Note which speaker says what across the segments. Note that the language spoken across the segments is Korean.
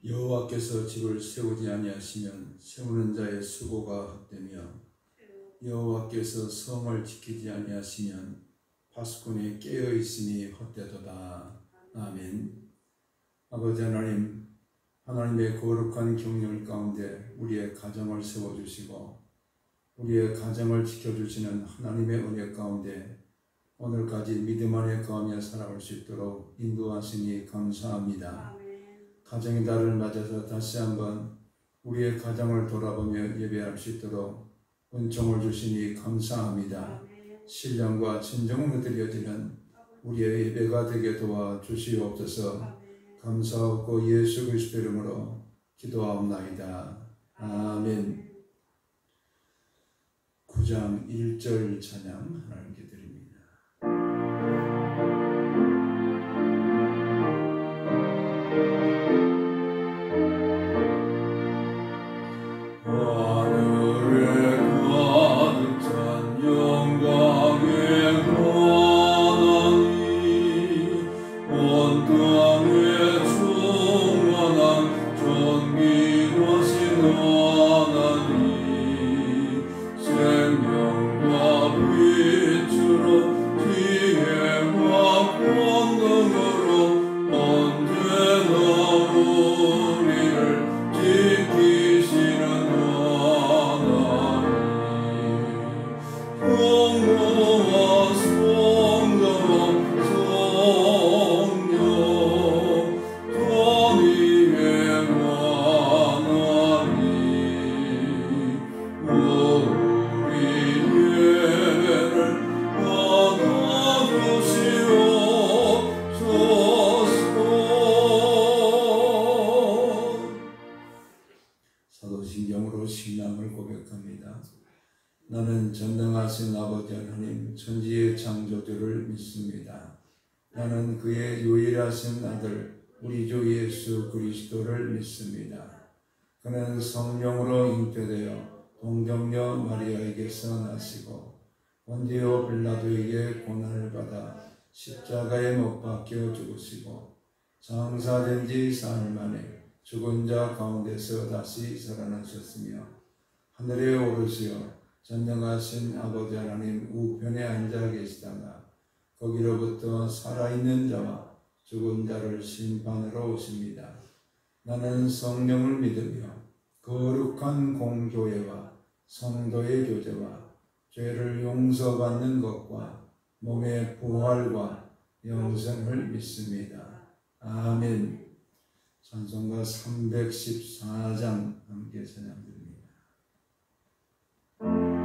Speaker 1: 여호와께서 집을 세우지 아니하시면 세우는 자의 수고가 헛되며 여호와께서 성을 지키지 아니하시면 파수꾼이 깨어 있음이 헛되도다. 아멘. 아버지 하나님, 하나님의 거룩한 경륜 가운데 우리의 가정을 세워주시고 우리의 가정을 지켜주시는 하나님의 은혜 가운데 오늘까지 믿음 안에 거하며 살아갈 수 있도록 인도하시니 감사합니다. 가정의 달을 맞아서 다시 한번 우리의 가정을 돌아보며 예배할 수 있도록 은총을 주시니 감사합니다. 신령과 진정으로 드려지는 우리의 예배가 되게 도와주시옵소서. 감사하고 예수 그리스도 이름으로 기도하옵나이다. 아멘. 9장 1절 찬양 하나님께 드립니다. 사도신경으로 신앙을 고백합니다. 나는 전능하신 아버지 하나님 천지의 창조주를 믿습니다. 나는 그의 유일하신 아들 우리 주 예수 그리스도를 믿습니다. 그는 성령으로 잉태되어 동정녀 마리아에게서 나시고 본디오 빌라도에게 고난을 받아 십자가에 못 박혀 죽으시고 장사된 지 사흘 만에 죽은 자 가운데서 다시 살아나셨으며 하늘에 오르시어 전능하신 아버지 하나님 우편에 앉아 계시다가 거기로부터 살아있는 자와 죽은 자를 심판하러 오십니다. 나는 성령을 믿으며 거룩한 공교회와 성도의 교제와 죄를 용서받는 것과 몸의 부활과 영생을 믿습니다. 아멘. 찬송가 314장 함께 찬양드립니다.
Speaker 2: Oh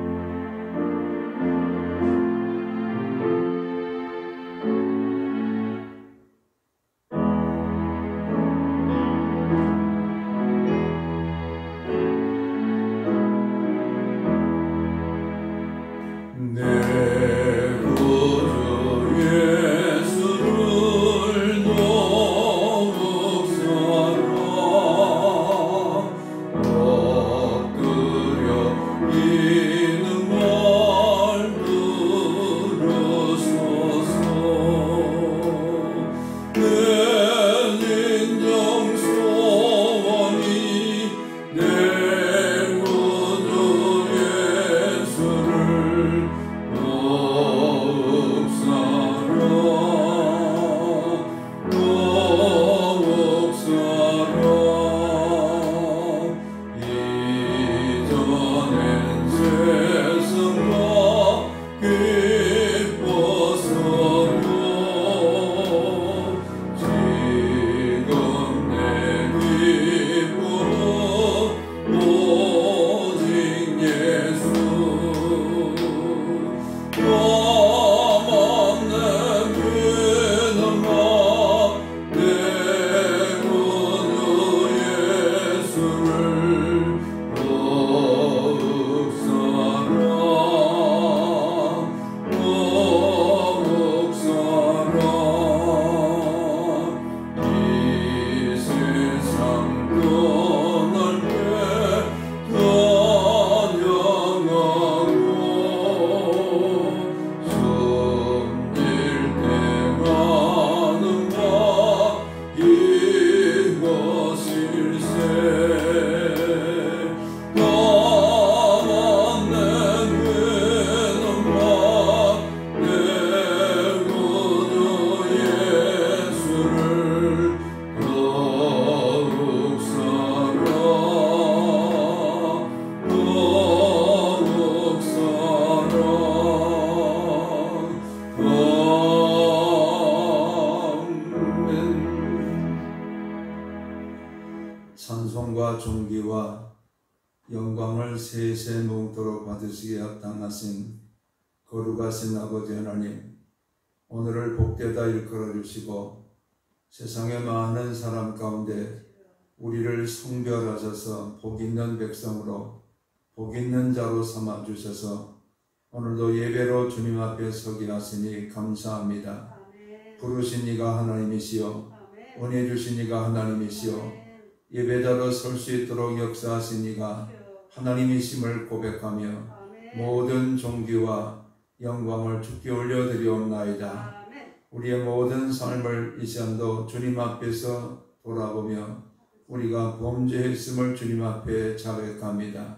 Speaker 1: 나라와 존귀와 영광을 세세 몽토로 받으시기에 합당하신 거룩하신 아버지 하나님, 오늘을 복되다 일컬어 주시고 세상의 많은 사람 가운데 우리를 성별하셔서 복 있는 백성으로 복 있는 자로 삼아 주셔서 오늘도 예배로 주님 앞에 서게 하시니 감사합니다. 부르신 이가 하나님이시요 은혜 주신 이가 하나님이시요 예배자로 설 수 있도록 역사하신 이가 하나님이심을 고백하며 모든 존귀와 영광을 주께 올려드리옵나이다. 우리의 모든 삶을 이 시간도 주님 앞에서 돌아보며 우리가 범죄했음을 주님 앞에 자백합니다.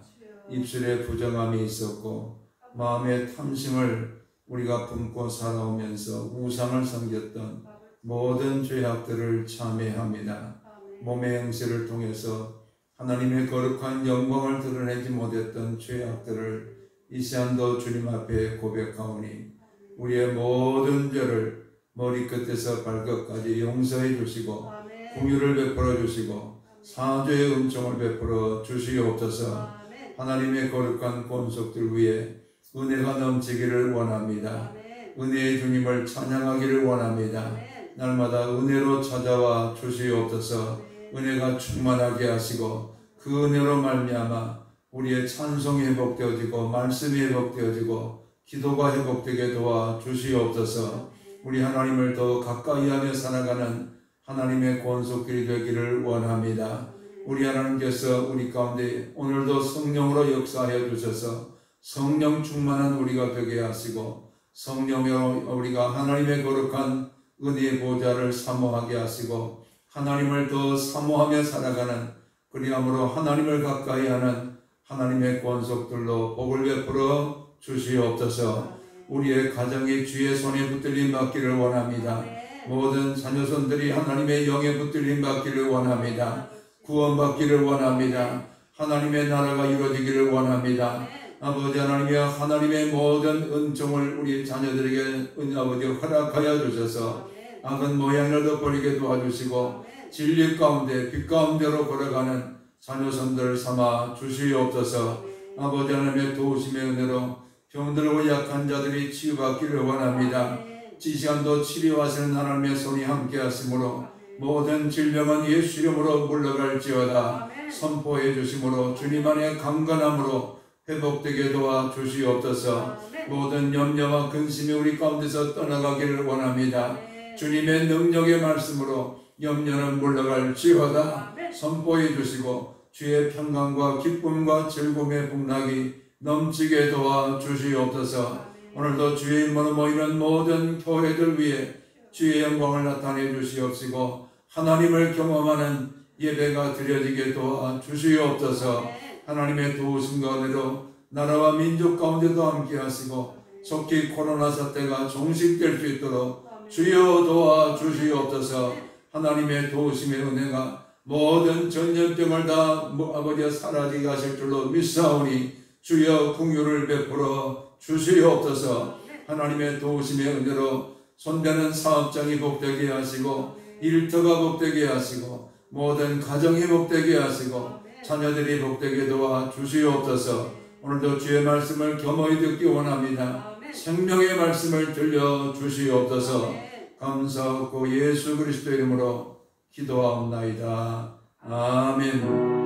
Speaker 1: 입술에 부정함이 있었고 마음의 탐심을 우리가 품고 살아오면서 우상을 섬겼던 모든 죄악들을 참회합니다. 몸의 행실을 통해서 하나님의 거룩한 영광을 드러내지 못했던 죄악들을 이 시간도 주님 앞에 고백하오니 우리의 모든 죄를 머리끝에서 발끝까지 용서해 주시고 긍휼을 베풀어 주시고 사죄의 은총을 베풀어 주시옵소서. 하나님의 거룩한 권속들 위에 은혜가 넘치기를 원합니다. 은혜의 주님을 찬양하기를 원합니다. 날마다 은혜로 찾아와 주시옵소서. 은혜가 충만하게 하시고 그 은혜로 말미암아 우리의 찬송이 회복되어지고 말씀이 회복되어지고 기도가 회복되게 도와 주시옵소서. 우리 하나님을 더 가까이하며 살아가는 하나님의 권속들이 되기를 원합니다. 우리 하나님께서 우리 가운데 오늘도 성령으로 역사하여 주셔서 성령 충만한 우리가 되게 하시고 성령으로 우리가 하나님의 거룩한 은혜의 보좌를 사모하게 하시고 하나님을 더 사모하며 살아가는 그리함으로 하나님을 가까이 하는 하나님의 권속들로 복을 베풀어 주시옵소서. 우리의 가정이 주의 손에 붙들림 받기를 원합니다. 모든 자녀손들이 하나님의 영에 붙들림 받기를 원합니다. 구원받기를 원합니다. 하나님의 나라가 이루어지기를 원합니다. 아버지 하나님이여, 하나님의 모든 은총을 우리 자녀들에게 아버지 허락하여 주셔서 악은 모양을 덮어버리게 도와주시고 진리 가운데 빛 가운데로 걸어가는 자녀손들 삼아 주시옵소서. 아버지 하나님의 도우심의 은혜로 병들고 약한 자들이 치유받기를 원합니다. 이 시간도 치료하시는 하나님의 손이 함께 하심으로 모든 질병은 예수 이름으로 물러갈지어다. 선포해 주심으로 주님 안에 강건함으로 회복되게 도와 주시옵소서. 모든 염려와 근심이 우리 가운데서 떠나가기를 원합니다. 주님의 능력의 말씀으로 염려는 물러갈지어다. 선포해 주시고 주의 평강과 기쁨과 즐거움의 복락이 넘치게 도와 주시옵소서. 오늘도 주의 이름으로 모이는 모든 교회들 위해 주의 영광을 나타내 주시옵시고 하나님을 경험하는 예배가 드려지게 도와 주시옵소서. 하나님의 도우심과 은혜로 나라와 민족 가운데도 함께 하시고 속히 코로나 사태가 종식될 수 있도록 주여 도와 주시옵소서. 하나님의 도우심의 은혜가 모든 전염병을 다 아버지 사라지게 하실 줄로 믿사오니 주여 긍휼을 베풀어 주시옵소서. 하나님의 도우심의 은혜로 손대는 사업장이 복되게 하시고 일터가 복되게 하시고 모든 가정이 복되게 하시고 자녀들이 복되게 도와 주시옵소서. 오늘도 주의 말씀을 겸허히 듣기 원합니다. 생명의 말씀을 들려 주시옵소서. 감사하고 예수 그리스도 이름으로 기도하옵나이다. 아멘.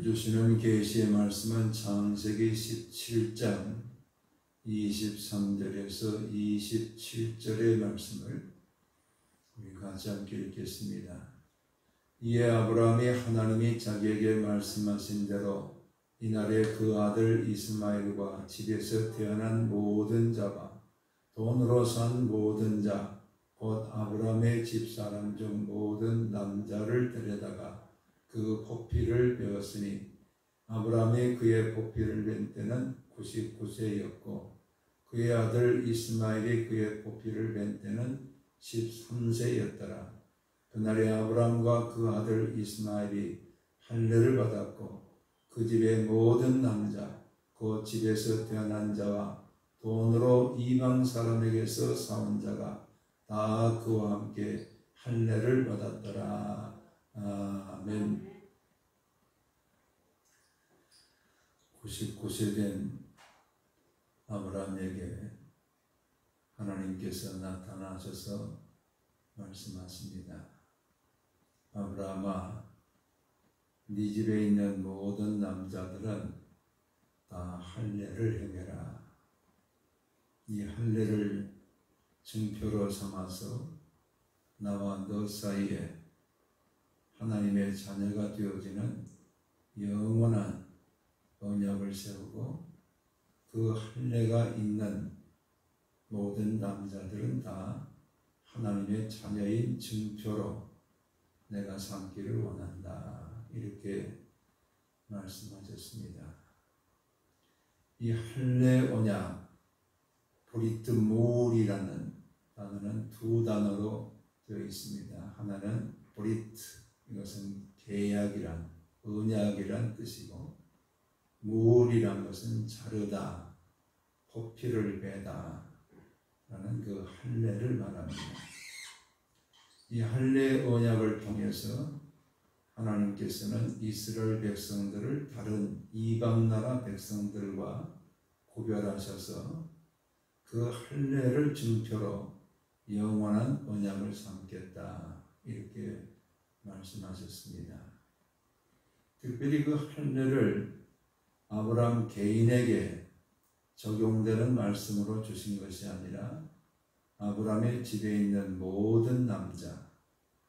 Speaker 1: 주시는 계시의 말씀은 창세기 17장 23절에서 27절의 말씀을 우리 같이 함께 읽겠습니다. 이에 아브라함이 하나님이 자기에게 말씀하신 대로 이날에 그 아들 이스마엘과 집에서 태어난 모든 자와 돈으로 산 모든 자 곧 아브라함의 집사람 중 모든 남자를 데려다가 그 포피를 베었으니 아브라함이 그의 포피를 벤 때는 99세였고 그의 아들 이스마엘이 그의 포피를 벤 때는 13세였더라. 그날에 아브라함과 그 아들 이스마엘이 할례를 받았고 그 집의 모든 남자 그 집에서 태어난 자와 돈으로 이방 사람에게서 사온 자가 다 그와 함께 할례를 받았더라. 아멘. 99세 된 아브라함에게 하나님께서 나타나셔서 말씀하십니다. 아브라함아, 네 집에 있는 모든 남자들은 다 할례를 행해라. 이 할례를 증표로 삼아서 나와 너 사이에 하나님의 자녀가 되어지는 영원한 언약을 세우고 그 할례가 있는 모든 남자들은 다 하나님의 자녀인 증표로 내가 삼기를 원한다. 이렇게 말씀하셨습니다. 이 할례 언약, 브리트 몰이라는 단어는 두 단어로 되어 있습니다. 하나는 브리트, 이것은 계약이란, 언약이란 뜻이고, 몰이란 것은 자르다, 포피를 베다 라는 그 할례를 말합니다. 이 할례 언약을 통해서 하나님께서는 이스라엘 백성들을 다른 이방 나라 백성들과 구별하셔서 그 할례를 증표로 영원한 언약을 삼겠다. 이렇게 말씀하셨습니다. 특별히 그 할례를 아브라함 개인에게 적용되는 말씀으로 주신 것이 아니라 아브라함의 집에 있는 모든 남자,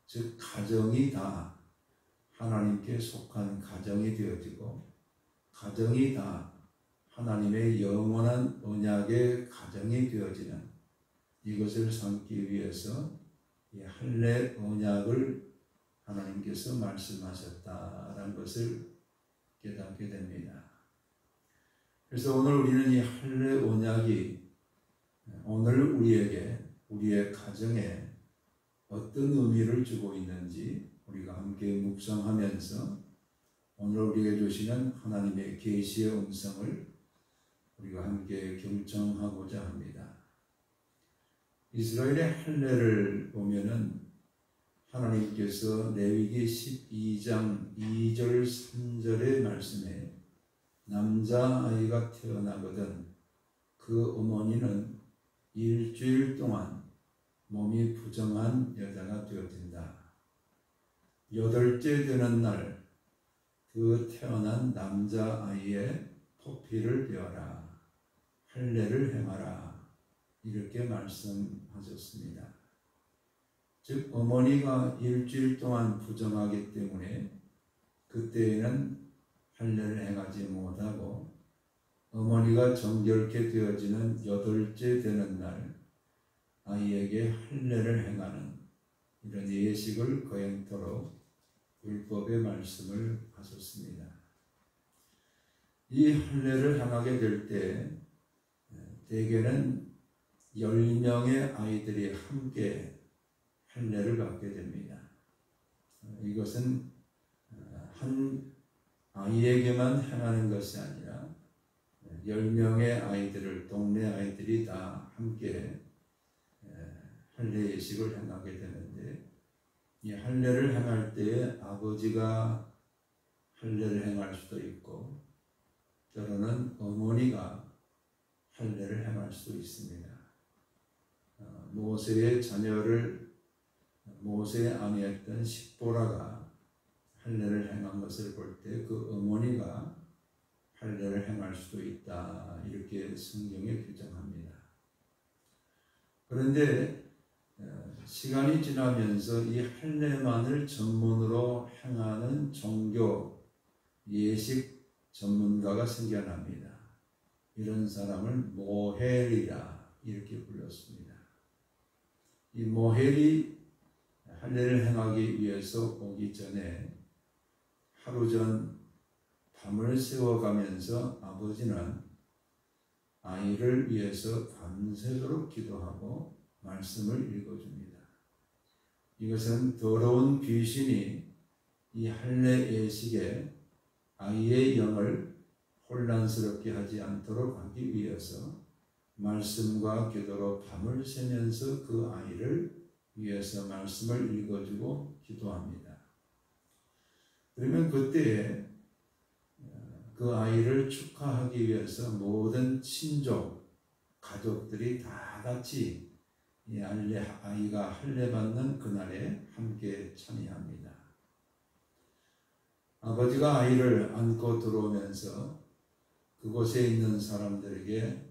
Speaker 1: 즉 가정이 다 하나님께 속한 가정이 되어지고 가정이 다 하나님의 영원한 언약의 가정이 되어지는 이것을 삼기 위해서 이 할례 언약을 하나님께서 말씀하셨다라는 것을 깨닫게 됩니다. 그래서 오늘 우리는 이 할례 언약이 오늘 우리에게, 우리의 가정에 어떤 의미를 주고 있는지 우리가 함께 묵상하면서 오늘 우리에게 주시는 하나님의 계시의 음성을 우리가 함께 경청하고자 합니다. 이스라엘의 할례를 보면은 하나님께서 레위기 12장 2절 3절의 말씀에 남자아이가 태어나거든 그 어머니는 일주일 동안 몸이 부정한 여자가 되어진다. 8째 되는 날 그 태어난 남자아이의 포피를 베어라. 할례를 행하라. 이렇게 말씀하셨습니다. 즉 어머니가 일주일 동안 부정하기 때문에 그때에는 할례를 행하지 못하고 어머니가 정결케 되어지는 8째 되는 날 아이에게 할례를 행하는 이런 예식을 거행토록 율법의 말씀을 하셨습니다. 이 할례를 행하게 될 때 대개는 10명의 아이들이 함께 할례를 받게 됩니다. 이것은 한 아이에게만 행하는 것이 아니라 10명의 아이들을, 동네 아이들이 다 함께 할례 예식을 행하게 되는데 이 할례를 행할 때에 아버지가 할례를 행할 수도 있고 때로는 어머니가 할례를 행할 수도 있습니다. 모세의 자녀를 모세에 아내였던 십보라가 할례를 행한 것을 볼 때 그 어머니가 할례를 행할 수도 있다. 이렇게 성경에 규정합니다. 그런데 시간이 지나면서 이 할례만을 전문으로 행하는 종교 예식 전문가가 생겨납니다. 이런 사람을 모헬이라 이렇게 불렀습니다. 이 모헬이 할례를 행하기 위해서 오기 전에 하루 전 밤을 새워가면서 아버지는 아이를 위해서 밤새도록 기도하고 말씀을 읽어줍니다. 이것은 더러운 귀신이 이 할례 예식에 아이의 영을 혼란스럽게 하지 않도록 하기 위해서 말씀과 기도로 밤을 새면서 그 아이를 위해서 말씀을 읽어주고 기도합니다. 그러면 그때에 그 아이를 축하하기 위해서 모든 친족, 가족들이 다 같이 이 아이가 할례 받는 그날에 함께 참여합니다. 아버지가 아이를 안고 들어오면서 그곳에 있는 사람들에게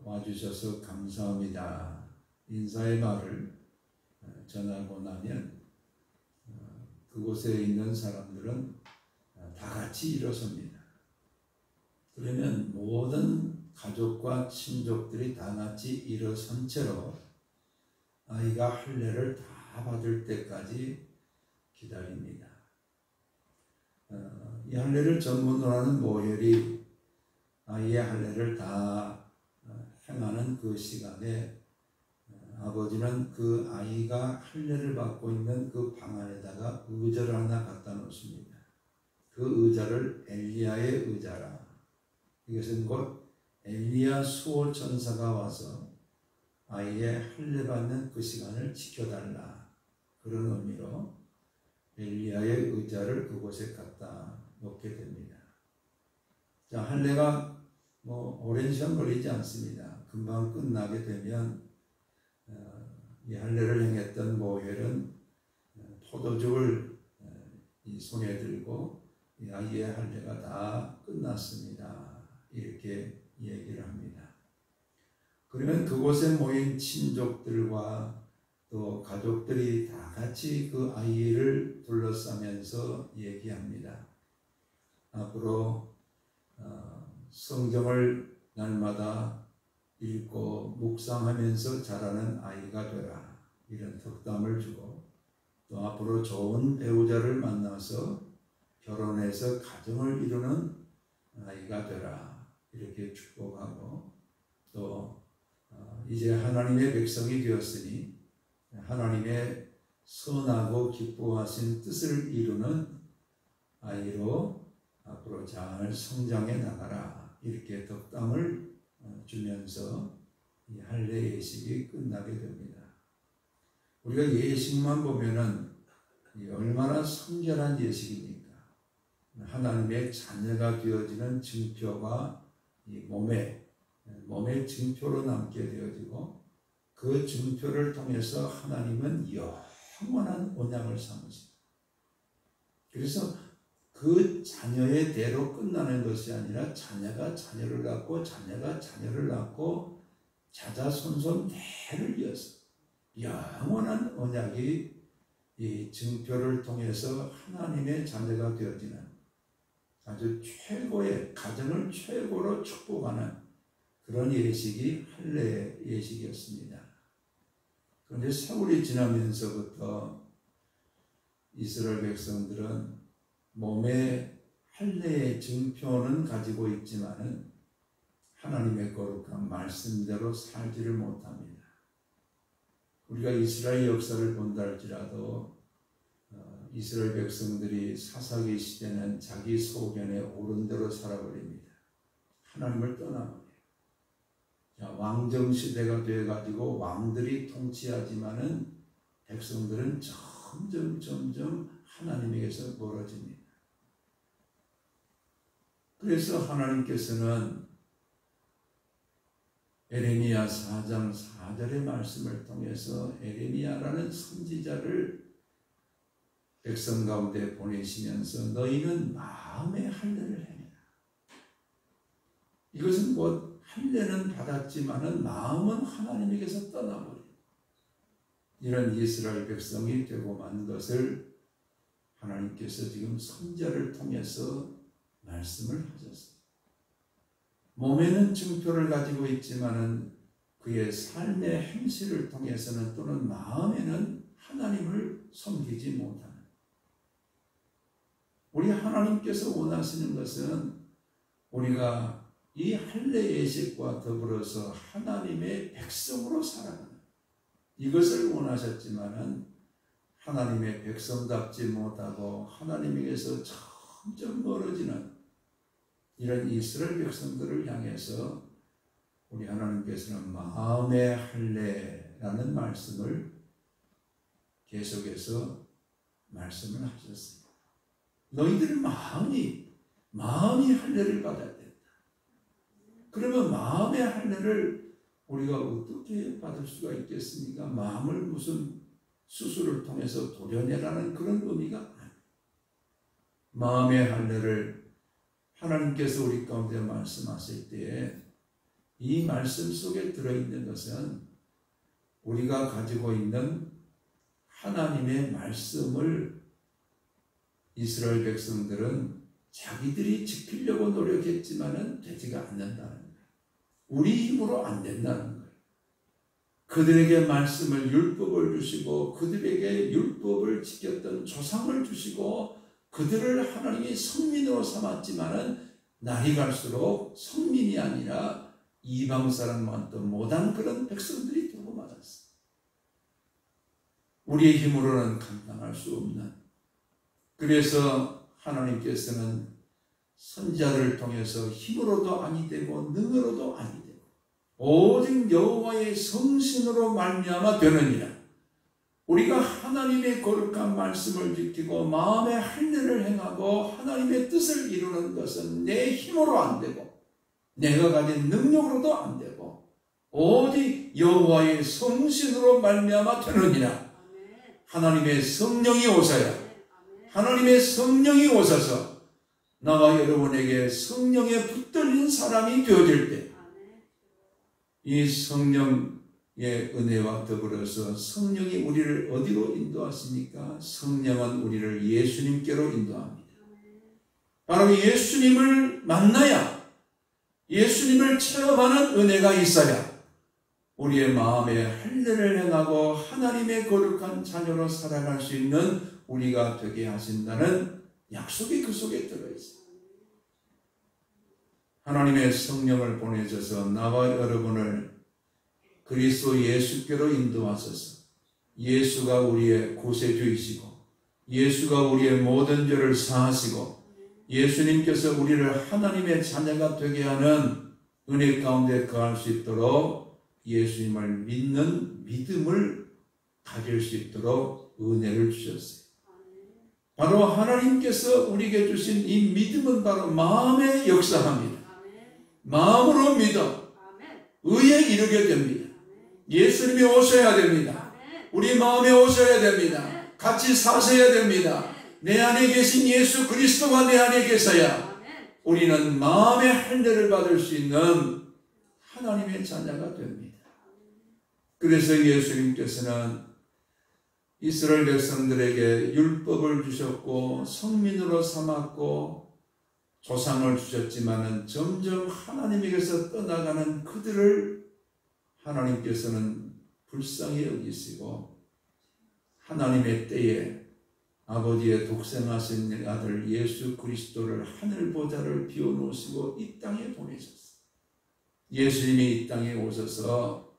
Speaker 1: 와주셔서 감사합니다. 인사의 말을 전하고 나면 그곳에 있는 사람들은 다 같이 일어섭니다. 그러면 모든 가족과 친족들이 다 같이 일어선 채로 아이가 할례를 다 받을 때까지 기다립니다. 이 할례를 전문으로 하는 모혈이 아이의 할례를 다 행하는 그 시간에 아버지는 그 아이가 할례를 받고 있는 그 방 안에다가 의자를 하나 갖다 놓습니다. 그 의자를 엘리야의 의자라. 이것은 곧 엘리야 수호 천사가 와서 아이의 할례 받는 그 시간을 지켜달라. 그런 의미로 엘리야의 의자를 그곳에 갖다 놓게 됩니다. 자, 할례가 오랜 시간 걸리지 않습니다. 금방 끝나게 되면 이 할례를 행했던 모혈은 포도주를 이 손에 들고 이 아이의 할례가 다 끝났습니다. 이렇게 얘기를 합니다. 그러면 그곳에 모인 친족들과 또 가족들이 다 같이 그 아이를 둘러싸면서 얘기합니다. 앞으로 성경을 날마다 읽고 묵상하면서 자라는 아이가 되라. 이런 덕담을 주고 또 앞으로 좋은 배우자를 만나서 결혼해서 가정을 이루는 아이가 되라. 이렇게 축복하고 또 이제 하나님의 백성이 되었으니 하나님의 선하고 기뻐하신 뜻을 이루는 아이로 앞으로 잘 성장해 나가라. 이렇게 덕담을 주면서 이 할례 예식이 끝나게 됩니다. 우리가 예식만 보면은 얼마나 성결한 예식입니까? 하나님의 자녀가 되어지는 증표가 이 몸의 증표로 남게 되어지고 그 증표를 통해서 하나님은 영원한 언약을 삼으십니다. 그래서 그 자녀의 대로 끝나는 것이 아니라 자녀가 자녀를 낳고 자녀가 자녀를 낳고 자자손손 대를 이어서 영원한 언약이 이 증표를 통해서 하나님의 자녀가 되어지는 아주 최고의 가정을 최고로 축복하는 그런 예식이 할례 예식이었습니다. 그런데 세월이 지나면서부터 이스라엘 백성들은 몸에 할례의 증표는 가지고 있지만은 하나님의 거룩한 말씀대로 살지를 못합니다. 우리가 이스라엘 역사를 본다 할지라도 이스라엘 백성들이 사사기 시대는 자기 소견에 옳은 대로 살아버립니다. 하나님을 떠나버려요. 왕정 시대가 되어가지고 왕들이 통치하지만은 백성들은 점점 하나님에게서 멀어집니다. 그래서 하나님께서는 에레미야 4장 4절의 말씀을 통해서 에레미야라는 선지자를 백성 가운데 보내시면서 너희는 마음의 할례를 행해라. 이것은 곧 할례는 받았지만은 마음은 하나님에게서 떠나버린 이런 이스라엘 백성이 되고 만 것을 하나님께서 지금 선지자를 통해서 말씀을 하셨습니다. 몸에는 증표를 가지고 있지만은 그의 삶의 행실을 통해서는 또는 마음에는 하나님을 섬기지 못하는 우리 하나님께서 원하시는 것은 우리가 이 할례 예식과 더불어서 하나님의 백성으로 살아가는 이것을 원하셨지만은 하나님의 백성답지 못하고 하나님에게서 점점 멀어지는 이런 이스라엘 백성들을 향해서 우리 하나님께서는 마음의 할례라는 말씀을 계속해서 말씀을 하셨습니다. 너희들 마음이 할례를 받아야 된다. 그러면 마음의 할례를 우리가 어떻게 받을 수가 있겠습니까? 마음을 무슨 수술을 통해서 도려내라는 그런 의미가 아니에요. 마음의 할례를 하나님께서 우리 가운데 말씀하실 때에 이 말씀 속에 들어있는 것은 우리가 가지고 있는 하나님의 말씀을 이스라엘 백성들은 자기들이 지키려고 노력했지만은 되지가 않는다는 거예요. 우리 힘으로 안 된다는 거예요. 그들에게 말씀을 율법을 주시고 그들에게 율법을 지켰던 조상을 주시고 그들을 하나님이 성민으로 삼았지만은 날이 갈수록 성민이 아니라 이방 사람만 또 못한 그런 백성들이 되고 말았어요. 우리의 힘으로는 감당할 수 없는, 그래서 하나님께서는 선자를 통해서 힘으로도 아니 되고 능으로도 아니 되고 오직 여호와의 성신으로 말미암아 되느니라. 우리가 하나님의 거룩한 말씀을 지키고 마음의 할례를 행하고 하나님의 뜻을 이루는 것은 내 힘으로 안 되고 내가 가진 능력으로도 안 되고 오직 여호와의 성신으로 말미암아 되느니라. 하나님의 성령이 오셔야, 하나님의 성령이 오셔서 나와 여러분에게 성령에 붙들린 사람이 되어질 때 이 성령의 은혜와 더불어서 성령이 우리를 어디로 인도하십니까? 성령은 우리를 예수님께로 인도합니다. 바로 예수님을 만나야, 예수님을 체험하는 은혜가 있어야 우리의 마음에 할례를 행하고 하나님의 거룩한 자녀로 살아갈 수 있는 우리가 되게 하신다는 약속이 그 속에 들어있어요. 하나님의 성령을 보내셔서 나와 여러분을 그리스도 예수께로 인도하셔서 예수가 우리의 구세주이시고 예수가 우리의 모든 죄를 사하시고 예수님께서 우리를 하나님의 자녀가 되게 하는 은혜 가운데 거할 수 있도록 예수님을 믿는 믿음을 가질 수 있도록 은혜를 주셨어요. 바로 하나님께서 우리에게 주신 이 믿음은 바로 마음에 역사합니다. 마음으로 믿어 의에 이르게 됩니다. 예수님이 오셔야 됩니다. 우리 마음에 오셔야 됩니다. 같이 사셔야 됩니다. 내 안에 계신 예수 그리스도가 내 안에 계셔야 우리는 마음의 할례를 받을 수 있는 하나님의 자녀가 됩니다. 그래서 예수님께서는 이스라엘 백성들에게 율법을 주셨고 성민으로 삼았고 조상을 주셨지만은 점점 하나님에게서 떠나가는 그들을 하나님께서는 불쌍히 여기시고 하나님의 때에 아버지의 독생하신 아들 예수 그리스도를 하늘 보좌를 비워놓으시고 이 땅에 보내셨어요. 예수님이 이 땅에 오셔서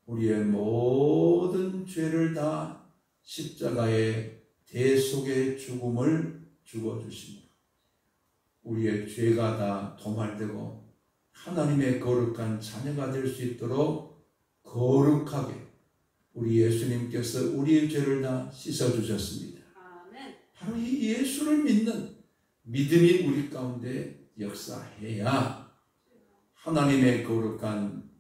Speaker 1: 우리의 모든 죄를 다 십자가의 대속의 죽음을 죽어주시고 우리의 죄가 다 도말되고 하나님의 거룩한 자녀가 될 수 있도록 거룩하게 우리 예수님께서 우리의 죄를 다 씻어주셨습니다. 바로 이 예수를 믿는 믿음이 우리 가운데 역사해야 하나님의 거룩한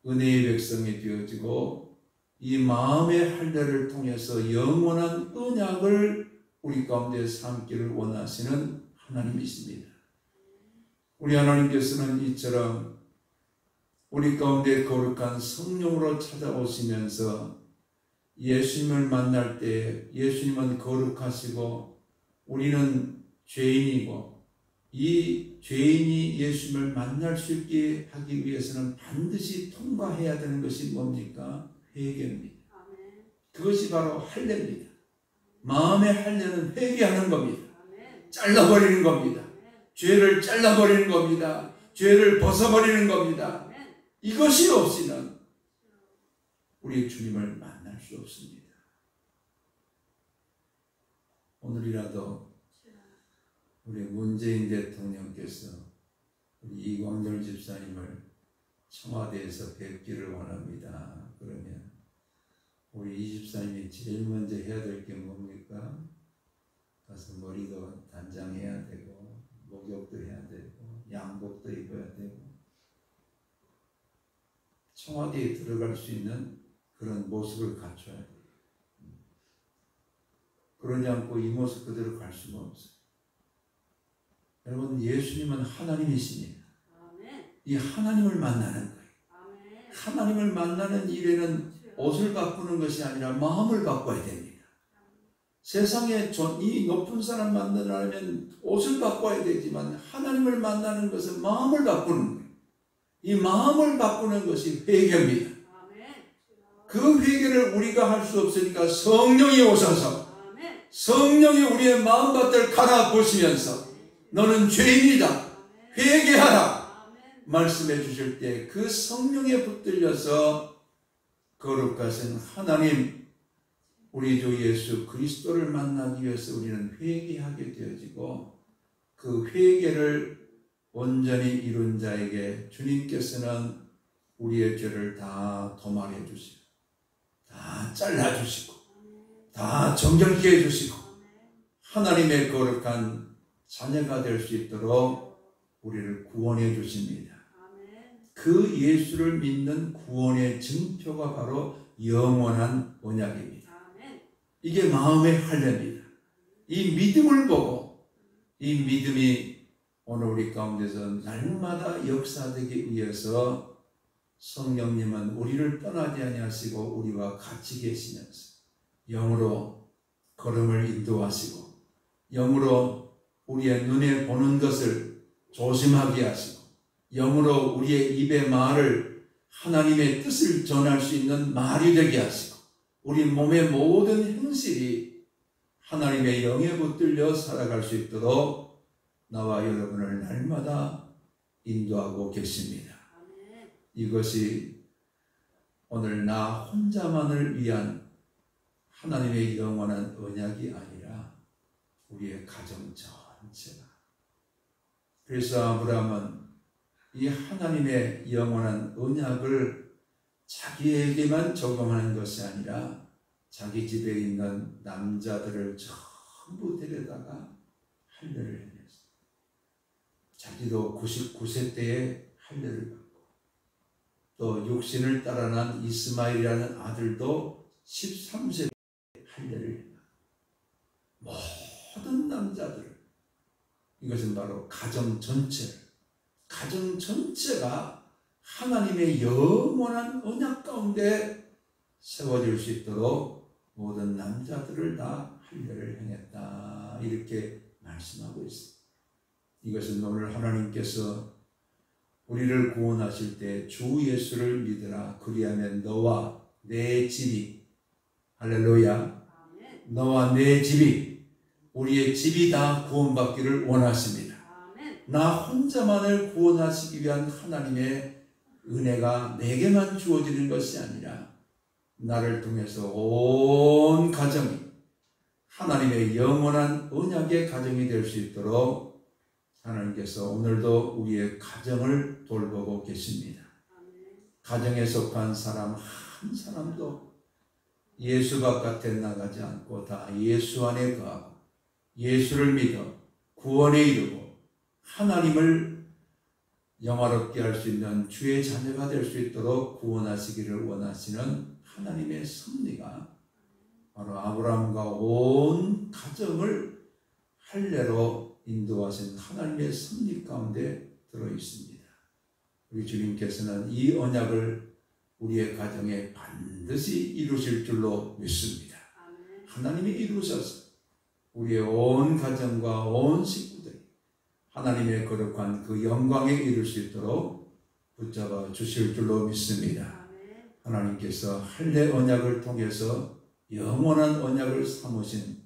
Speaker 1: 은혜의 백성이 되어지고 이 마음의 할례를 통해서 영원한 언약을 우리 가운데 삼기를 원하시는 하나님이십니다. 우리 하나님께서는 이처럼 우리 가운데 거룩한 성령으로 찾아오시면서 예수님을 만날 때 예수님은 거룩하시고 우리는 죄인이고 이 죄인이 예수님을 만날 수 있게 하기 위해서는 반드시 통과해야 되는 것이 뭡니까? 회개입니다. 그것이 바로 할례입니다. 마음의 할례는 회개하는 겁니다. 잘라버리는 겁니다. 죄를 잘라버리는 겁니다. 죄를 벗어버리는 겁니다. 이것이 없이는 우리 주님을 만날 수 없습니다. 오늘이라도 우리 문재인 대통령께서 우리 이광렬 집사님을 청와대에서 뵙기를 원합니다. 그러면 우리 이 집사님이 제일 먼저 해야 될 게 뭡니까? 가서 머리도 단장해야 되고 목욕도 해야 되고 양복도 입어야 되고 청와대에 들어갈 수 있는 그런 모습을 갖춰야 돼요. 그러지 않고 이 모습 그대로 갈 수가 없어요. 여러분, 예수님은 하나님이십니다. 이 하나님을 만나는 거예요. 하나님을 만나는 일에는 옷을 바꾸는 것이 아니라 마음을 바꿔야 됩니다. 세상에 이 높은 사람 만나려면 옷을 바꿔야 되지만 하나님을 만나는 것은 마음을 바꾸는 거예요. 이 마음을 바꾸는 것이 회개입니다. 그 회개를 우리가 할 수 없으니까 성령이 오셔서 성령이 우리의 마음밭을 갈아보시면서 너는 죄인이다, 회개하라 말씀해 주실 때 그 성령에 붙들려서 거룩하신 하나님, 우리 주 예수 그리스도를 만나기 위해서 우리는 회개하게 되어지고 그 회개를 온전히 이룬 자에게 주님께서는 우리의 죄를 다 도말해 주시고 다 잘라주시고 다 정결케 해주시고 하나님의 거룩한 자녀가 될 수 있도록 우리를 구원해 주십니다. 그 예수를 믿는 구원의 증표가 바로 영원한 언약입니다. 이게 마음의 할례입니다. 이 믿음을 보고 이 믿음이 오늘 우리 가운데서 날마다 역사되기 위해서 성령님은 우리를 떠나지 아니하시고 우리와 같이 계시면서 영으로 걸음을 인도하시고 영으로 우리의 눈에 보는 것을 조심하게 하시고 영으로 우리의 입의 말을 하나님의 뜻을 전할 수 있는 말이 되게 하시고 우리 몸의 모든 행실이 하나님의 영에 붙들려 살아갈 수 있도록 나와 여러분을 날마다 인도하고 계십니다. 이것이 오늘 나 혼자만을 위한 하나님의 영원한 언약이 아니라 우리의 가정 전체가. 그래서 아브라함은 이 하나님의 영원한 언약을 자기에게만 적용하는 것이 아니라 자기 집에 있는 남자들을 전부 데려다가 할례를 해냈어요. 자기도 99세 때에 할례를 받고 또 육신을 따라 난 이스마엘이라는 아들도 13세 할례를 했다. 모든 남자들을, 이것은 바로 가정 전체가 하나님의 영원한 언약 가운데 세워질 수 있도록 모든 남자들을 다 할례를 행했다, 이렇게 말씀하고 있습니다. 이것은 오늘 하나님께서 우리를 구원하실 때 주 예수를 믿으라 그리하면 너와 내 집이, 할렐루야, 너와 내 집이, 우리의 집이 다 구원받기를 원하십니다. 나 혼자만을 구원하시기 위한 하나님의 은혜가 내게만 주어지는 것이 아니라 나를 통해서 온 가정이 하나님의 영원한 언약의 가정이 될 수 있도록 하나님께서 오늘도 우리의 가정을 돌보고 계십니다. 가정에 속한 사람 한 사람도 예수 바깥에 나가지 않고 다 예수 안에 거하고 예수를 믿어 구원에 이르고 하나님을 영화롭게 할 수 있는 주의 자녀가 될 수 있도록 구원하시기를 원하시는 하나님의 섭리가 바로 아브라함과 온 가정을 할례로 인도하신 하나님의 섭리 가운데 들어 있습니다. 우리 주님께서는 이 언약을 우리의 가정에 반드시 이루실 줄로 믿습니다. 하나님이 이루셔서 우리의 온 가정과 온 식구들이 하나님의 거룩한 그 영광에 이룰 수 있도록 붙잡아 주실 줄로 믿습니다. 하나님께서 할례 언약을 통해서 영원한 언약을 삼으신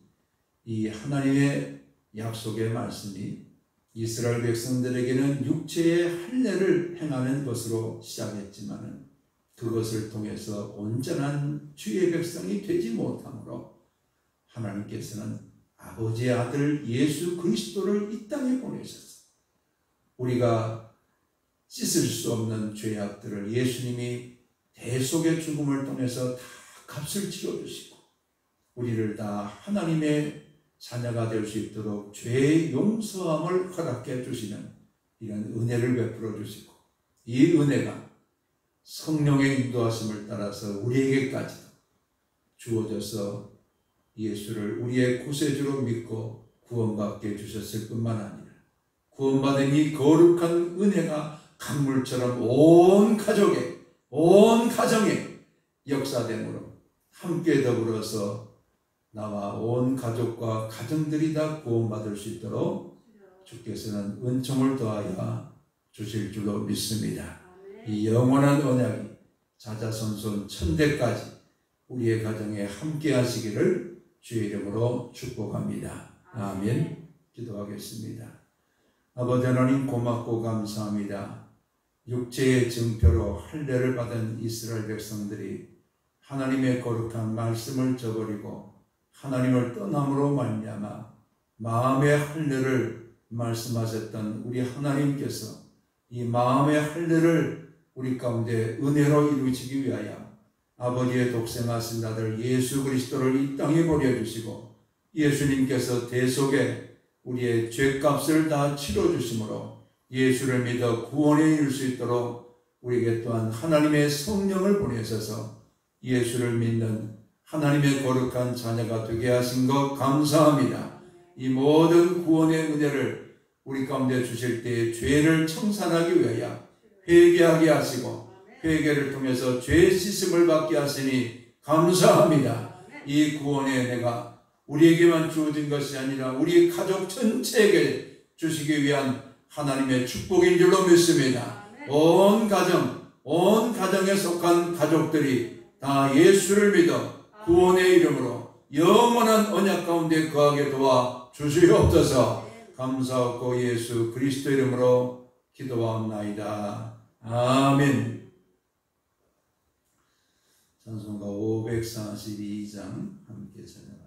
Speaker 1: 이 하나님의 약속의 말씀이 이스라엘 백성들에게는 육체의 할례를 행하는 것으로 시작했지만 그것을 통해서 온전한 주의 백성이 되지 못하므로 하나님께서는 아버지의 아들 예수 그리스도를 이 땅에 보내셔서 우리가 씻을 수 없는 죄악들을 예수님이 대속의 죽음을 통해서 다 값을 치러주시고 우리를 다 하나님의 자녀가 될 수 있도록 죄의 용서함을 허락해 주시는 이런 은혜를 베풀어 주시고 이 은혜가 성령의 인도하심을 따라서 우리에게까지도 주어져서 예수를 우리의 구세주로 믿고 구원받게 해주셨을 뿐만 아니라 구원받은 이 거룩한 은혜가 강물처럼 온 가족에 온 가정에 역사됨으로 함께 더불어서 나와 온 가족과 가정들이 다 구원받을 수 있도록 주께서는 은총을 더하여 주실 줄로 믿습니다. 이 영원한 언약이 자자손손 천대까지 우리의 가정에 함께 하시기를 주의 이름으로 축복합니다. 아멘. 기도하겠습니다. 아버지 하나님 고맙고 감사합니다. 육체의 증표로 할례를 받은 이스라엘 백성들이 하나님의 거룩한 말씀을 저버리고 하나님을 떠남으로 말미암아 마음의 할례를 말씀하셨던 우리 하나님께서 이 마음의 할례를 우리 가운데 은혜로 이루시기 위하여 아버지의 독생하신 아들 예수 그리스도를 이 땅에 보내주시고 예수님께서 대속에 우리의 죄값을 다 치러주심으로 예수를 믿어 구원에 이를 수 있도록 우리에게 또한 하나님의 성령을 보내셔서 예수를 믿는 하나님의 거룩한 자녀가 되게 하신 것 감사합니다. 이 모든 구원의 은혜를 우리 가운데 주실 때에 죄를 청산하기 위하여 회개하게 하시고 회개를 통해서 죄 씻음을 받게 하시니 감사합니다. 이 구원의 은혜가 우리에게만 주어진 것이 아니라 우리 가족 전체에게 주시기 위한 하나님의 축복인 줄로 믿습니다. 온 가정에 속한 가족들이 다 예수를 믿어 구원의 이름으로 영원한 언약 가운데 거하게 도와 주시옵소서. 감사하고 예수 그리스도 이름으로 기도하옵나이다. 아멘. 찬송가 542장 함께 찬양합니다.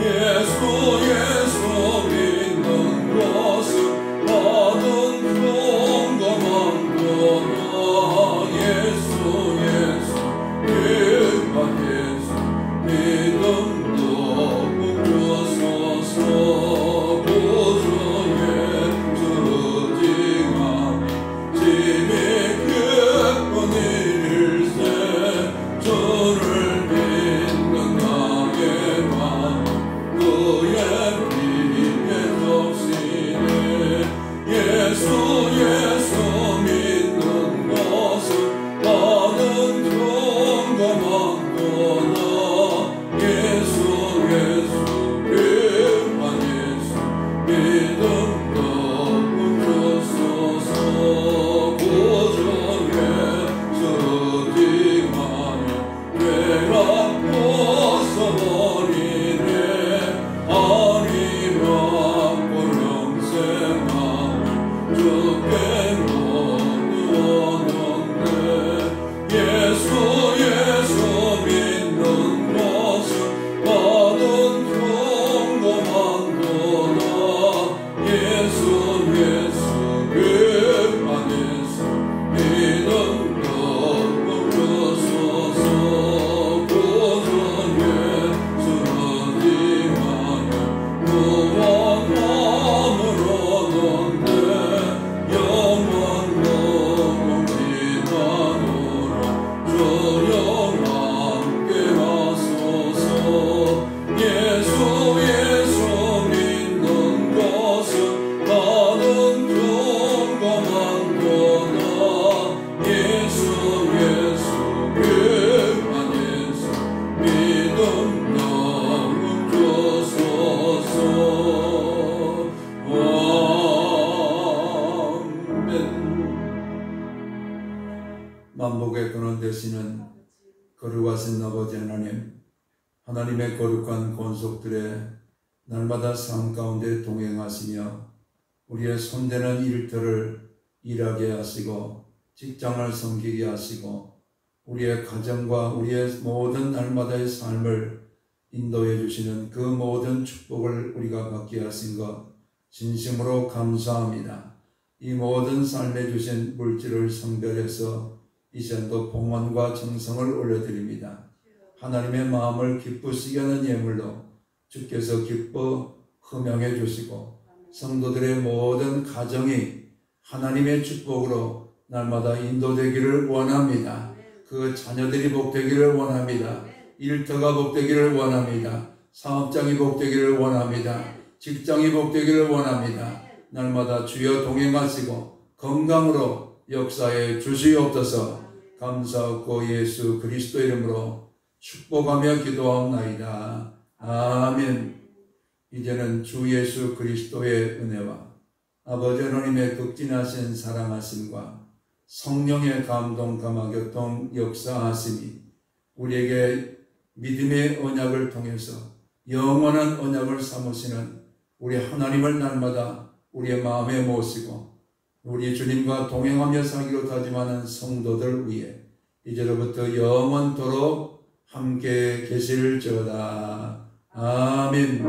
Speaker 2: 예수
Speaker 1: 거룩하신 아버지 하나님, 하나님의 거룩한 권속들의 날마다 삶 가운데 동행하시며 우리의 손대는 일터를 일하게 하시고 직장을 섬기게 하시고 우리의 가정과 우리의 모든 날마다의 삶을 인도해 주시는 그 모든 축복을 우리가 받게 하신 것 진심으로 감사합니다. 이 모든 삶에 주신 물질을 성별해서 이전도 봉헌과 정성을 올려드립니다. 하나님의 마음을 기쁘시게 하는 예물로 주께서 기뻐 흠양해 주시고 성도들의 모든 가정이 하나님의 축복으로 날마다 인도되기를 원합니다. 그 자녀들이 복되기를 원합니다. 일터가 복되기를 원합니다. 사업장이 복되기를 원합니다. 직장이 복되기를 원합니다. 날마다 주여 동행하시고 건강으로 역사해 주시옵소서. 감사하고 예수 그리스도 이름으로 축복하며 기도하옵나이다. 아멘. 이제는 주 예수 그리스도의 은혜와 아버지 하나님의 극진하신 사랑하심과 성령의 감동 감화교통 역사하심이 우리에게 믿음의 언약을 통해서 영원한 언약을 삼으시는 우리 하나님을 날마다 우리의 마음에 모시고 우리 주님과 동행하며 살기로 다짐하는 성도들 위해 이제로부터 영원토록 함께 계실지어다. 아멘.